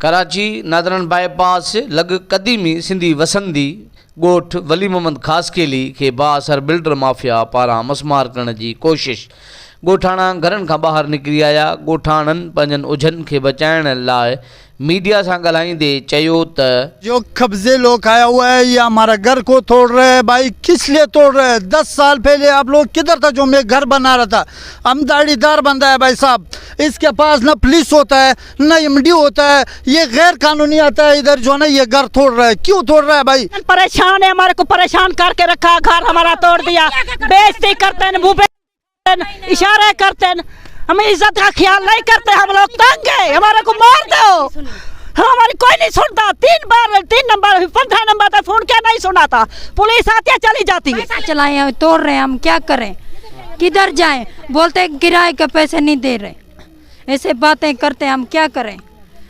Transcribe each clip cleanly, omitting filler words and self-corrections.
Karachi northern bypass लॻ क़दीमी Sindhi वसंदी ॻोठ वली मोहम्मद ख़ासकेली खे बाअसर builder mafia पारां मसमार करण जी कोशिश। ॻोठाणा घरनि खां ॿाहिरि निकिरी आया। ॻोठाणनि पंहिंजनि उझनि खे बचाइण लाइ मीडिया से ॻाल्हाईंदे चयो त जो कब्जे लोग आया हुआ है ये हमारा घर को तोड़ रहे हैं। भाई किस लिए तोड़ रहे हैं? 10 साल पहले आप लोग किधर था जो मैं घर बना रहा था? हम दाढ़ीदार बंदा है भाई साहब, इसके पास ना पुलिस होता है ना एमडी होता है, ये गैर कानूनी आता है इधर जो ना ये घर तोड़ रहा है। क्यों तोड़ रहा है भाई? परेशान है, हमारे को परेशान करके रखा, घर हमारा तोड़ दिया, बेइज्जती करते हैं, मुंह पे इशारे करते हैं, हमें इज्जत का ख्याल नहीं करते, हम लोग तंग है, हमारे को मार दो। हमारी कोई नहीं सुनता। 3 नंबर 15 नंबर तक फोन क्या नहीं सुना था, पुलिस आती है चली जाती है। चलाए तोड़ रहे हैं, हम क्या करें, किधर जाएं? बोलते किराए के पैसे नहीं दे रहे, ऐसे बातें करते हम क्या करें?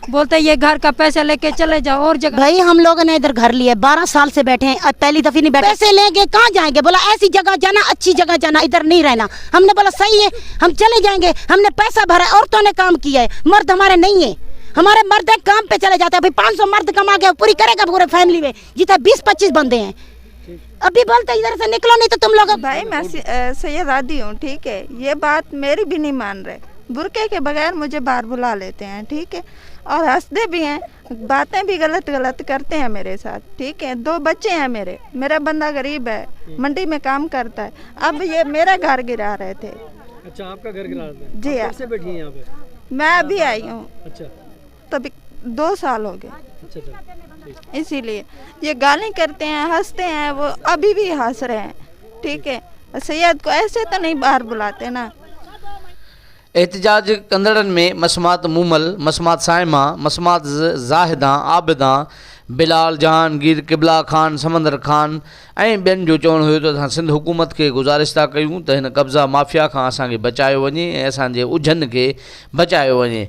बोलते ये घर का पैसा लेके चले जाओ और जगह। भाई हम लोगों ने इधर घर लिया, 12 साल से बैठे हैं, पहली दफी नहीं बैठे। पैसे लेंगे कहाँ जाएंगे? बोला ऐसी जगह जाना, अच्छी जगह जाना, इधर नहीं रहना। हमने बोला सही है, हम चले जाएंगे। हमने पैसा भरा, औरतों ने काम किया है, मर्द हमारे नहीं है। हमारे मर्द काम पे चले जाते हैं। भाई 500 मर्द कमा के पूरी करेगा पूरे फैमिली में, जितना 20-25 बंदे हैं। अभी बोलते इधर से निकलो नहीं तो तुम लोग। भाई मैं सैयदादी हूँ, ठीक है, ये बात मेरी भी नहीं मान रहे। बुरके के बगैर मुझे बाहर बुला लेते हैं, ठीक है, और हंसते भी हैं, बातें भी गलत करते हैं मेरे साथ, ठीक है। 2 बच्चे हैं मेरा बंदा गरीब है, मंडी में काम करता है। अब ये मेरा घर गिरा रहे थे। अच्छा, आपका घर गिरा रहे थे? जी हाँ। कैसे बैठी हैं यहाँ पे? मैं अभी आई हूँ। अच्छा, तभी 2 साल हो गए। अच्छा, इसीलिए ये गाली करते हैं, हंसते हैं, वो अभी भी हंस रहे हैं, ठीक है। सैयद को ऐसे तो नहीं बाहर बुलाते ना। एहतजाज कंदड़नि में मसमात मूमल, मसमात साइमा, मसमात ज़ाहिदा, आबिदा, बिलाल जहांगीर, किबला खान, समंदर खान ऐं ॿियनि जो चवणु हुयो त असां सिंध हुकूमत खे गुज़ारिश था कयूं त हिन कब्ज़ा माफ़िया खां असांखे बचायो वञे ऐं असांजे उझनि खे बचायो वञे।